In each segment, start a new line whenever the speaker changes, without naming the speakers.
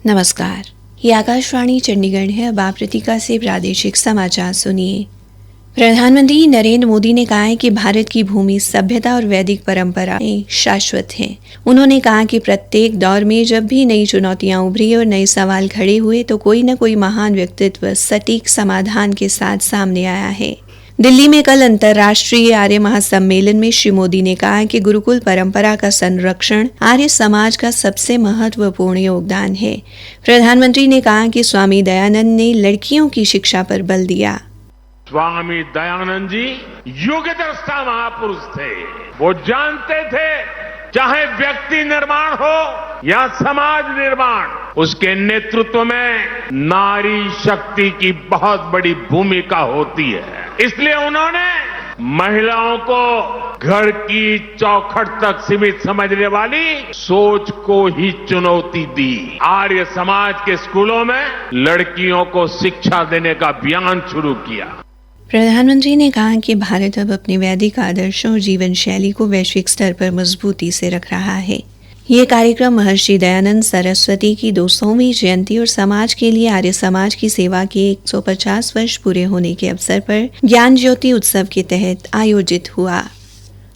नमस्कार, ये आकाशवाणी चंडीगढ़ है। अब आप रितिका से प्रादेशिक समाचार सुनिए। प्रधानमंत्री नरेंद्र मोदी ने कहा है कि भारत की भूमि सभ्यता और वैदिक परंपराएं शाश्वत हैं। उन्होंने कहा कि प्रत्येक दौर में जब भी नई चुनौतियां उभरी और नए सवाल खड़े हुए तो कोई न कोई महान व्यक्तित्व सटीक समाधान के साथ सामने आया है। दिल्ली में कल अंतर्राष्ट्रीय आर्य महासम्मेलन में श्री मोदी ने कहा कि गुरुकुल परंपरा का संरक्षण आर्य समाज का सबसे महत्वपूर्ण योगदान है। प्रधानमंत्री ने कहा कि स्वामी दयानंद ने लड़कियों की शिक्षा पर बल दिया।
स्वामी दयानंद जी युग दृष्टा महापुरुष थे। वो जानते थे चाहे व्यक्ति निर्माण हो या समाज निर्माण, उसके नेतृत्व में नारी शक्ति की बहुत बड़ी भूमिका होती है। इसलिए उन्होंने महिलाओं को घर की चौखट तक सीमित समझने वाली सोच को ही चुनौती दी। आर्य समाज के स्कूलों में लड़कियों को शिक्षा देने का अभियान शुरू किया।
प्रधानमंत्री ने कहा कि भारत अब अपने वैदिक आदर्शों और जीवन शैली को वैश्विक स्तर पर मजबूती से रख रहा है। ये कार्यक्रम महर्षि दयानंद सरस्वती की 200वीं जयंती और समाज के लिए आर्य समाज की सेवा के 150 वर्ष पूरे होने के अवसर पर ज्ञान ज्योति उत्सव के तहत आयोजित हुआ।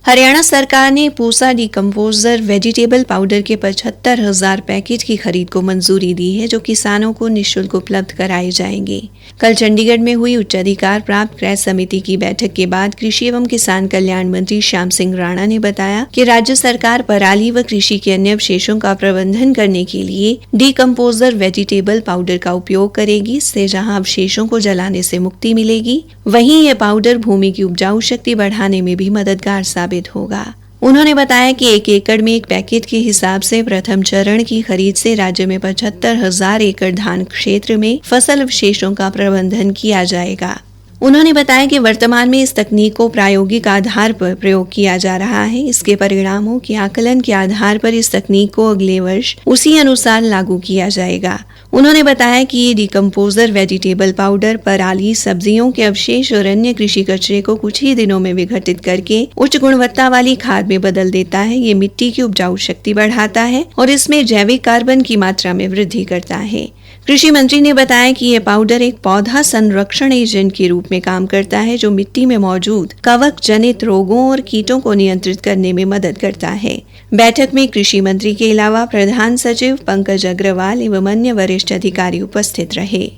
हरियाणा सरकार ने पूसा डिकम्पोजर वेजिटेबल पाउडर के 75,000 पैकेट की खरीद को मंजूरी दी है, जो किसानों को निःशुल्क उपलब्ध कराए जाएंगे। कल चंडीगढ़ में हुई उच्चाधिकार प्राप्त क्रय समिति की बैठक के बाद कृषि एवं किसान कल्याण मंत्री श्याम सिंह राणा ने बताया कि राज्य सरकार पराली व कृषि के अन्य अवशेषों का प्रबंधन करने के लिए डिकम्पोजर वेजिटेबल पाउडर का उपयोग करेगी। इससे जहां अवशेषों को जलाने से मुक्ति मिलेगी, वहीं यह पाउडर भूमि की उपजाऊ शक्ति बढ़ाने में भी मददगार साबित होगा। उन्होंने बताया कि 1 एकड़ में 1 पैकेट के हिसाब से प्रथम चरण की खरीद से राज्य में 75,000 एकड़ धान क्षेत्र में फसल अवशेषों का प्रबंधन किया जाएगा। उन्होंने बताया कि वर्तमान में इस तकनीक को प्रायोगिक आधार पर प्रयोग किया जा रहा है। इसके परिणामों के आकलन के आधार पर इस तकनीक को अगले वर्ष उसी अनुसार लागू किया जाएगा। उन्होंने बताया कि ये डिकम्पोजर वेजिटेबल पाउडर पराली, सब्जियों के अवशेष और अन्य कृषि कचरे को कुछ ही दिनों में विघटित करके उच्च गुणवत्ता वाली खाद में बदल देता है। ये मिट्टी की उपजाऊ शक्ति बढ़ाता है और इसमें जैविक कार्बन की मात्रा में वृद्धि करता है। कृषि मंत्री ने बताया कि यह पाउडर एक पौधा संरक्षण एजेंट के रूप में काम करता है, जो मिट्टी में मौजूद कवक जनित रोगों और कीटों को नियंत्रित करने में मदद करता है। बैठक में कृषि मंत्री के अलावा प्रधान सचिव पंकज अग्रवाल एवं अन्य वरिष्ठ अधिकारी उपस्थित रहे।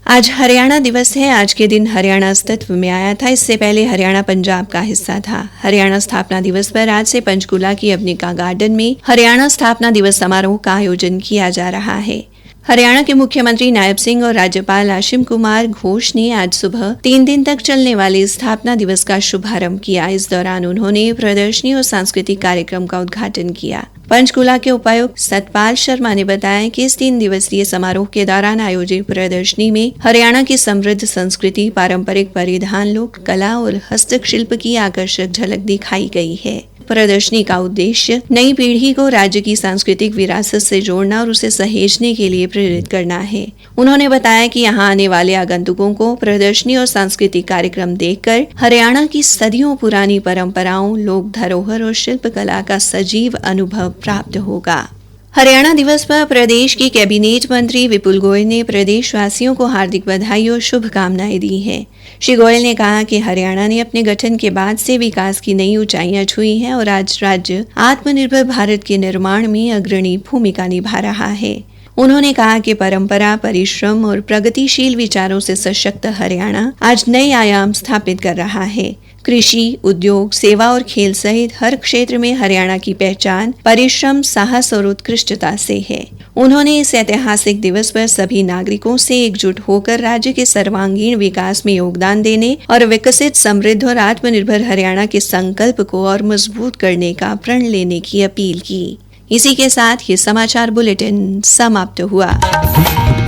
आज हरियाणा दिवस है। आज के दिन हरियाणा अस्तित्व में आया था। इससे पहले हरियाणा पंजाब का हिस्सा था। हरियाणा स्थापना दिवस पर आज से पंचकूला की अवनिका गार्डन में हरियाणा स्थापना दिवस समारोह का आयोजन किया जा रहा है। हरियाणा के मुख्यमंत्री नायब सिंह और राज्यपाल आशिम कुमार घोष ने आज सुबह 3 दिन तक चलने वाले स्थापना दिवस का शुभारंभ किया। इस दौरान उन्होंने प्रदर्शनी और सांस्कृतिक कार्यक्रम का उद्घाटन किया। पंचकूला के उपायुक्त सतपाल शर्मा ने बताया कि इस 3 दिवसीय समारोह के दौरान आयोजित प्रदर्शनी में हरियाणा की समृद्ध संस्कृति, पारंपरिक परिधान, लोक कला और हस्तशिल्प की आकर्षक झलक दिखाई गई है। प्रदर्शनी का उद्देश्य नई पीढ़ी को राज्य की सांस्कृतिक विरासत से जोड़ना और उसे सहेजने के लिए प्रेरित करना है। उन्होंने बताया कि यहां आने वाले आगंतुकों को प्रदर्शनी और सांस्कृतिक कार्यक्रम देखकर हरियाणा की सदियों पुरानी परंपराओं, लोक धरोहर और शिल्प कला का सजीव अनुभव प्राप्त होगा। हरियाणा दिवस पर प्रदेश की कैबिनेट मंत्री विपुल गोयल ने प्रदेशवासियों को हार्दिक बधाई और शुभकामनाएं दी हैं। श्री गोयल ने कहा कि हरियाणा ने अपने गठन के बाद से विकास की नई ऊंचाइयां छुई हैं और आज राज्य आत्मनिर्भर भारत के निर्माण में अग्रणी भूमिका निभा रहा है। उन्होंने कहा कि परंपरा, परिश्रम और प्रगतिशील विचारों से सशक्त हरियाणा आज नए आयाम स्थापित कर रहा है। कृषि, उद्योग, सेवा और खेल सहित हर क्षेत्र में हरियाणा की पहचान परिश्रम, साहस और उत्कृष्टता से है। उन्होंने इस ऐतिहासिक दिवस पर सभी नागरिकों से एकजुट होकर राज्य के सर्वांगीण विकास में योगदान देने और विकसित, समृद्ध और आत्मनिर्भर हरियाणा के संकल्प को और मजबूत करने का प्रण लेने की अपील की। इसी के साथ ये समाचार बुलेटिन समाप्त हुआ।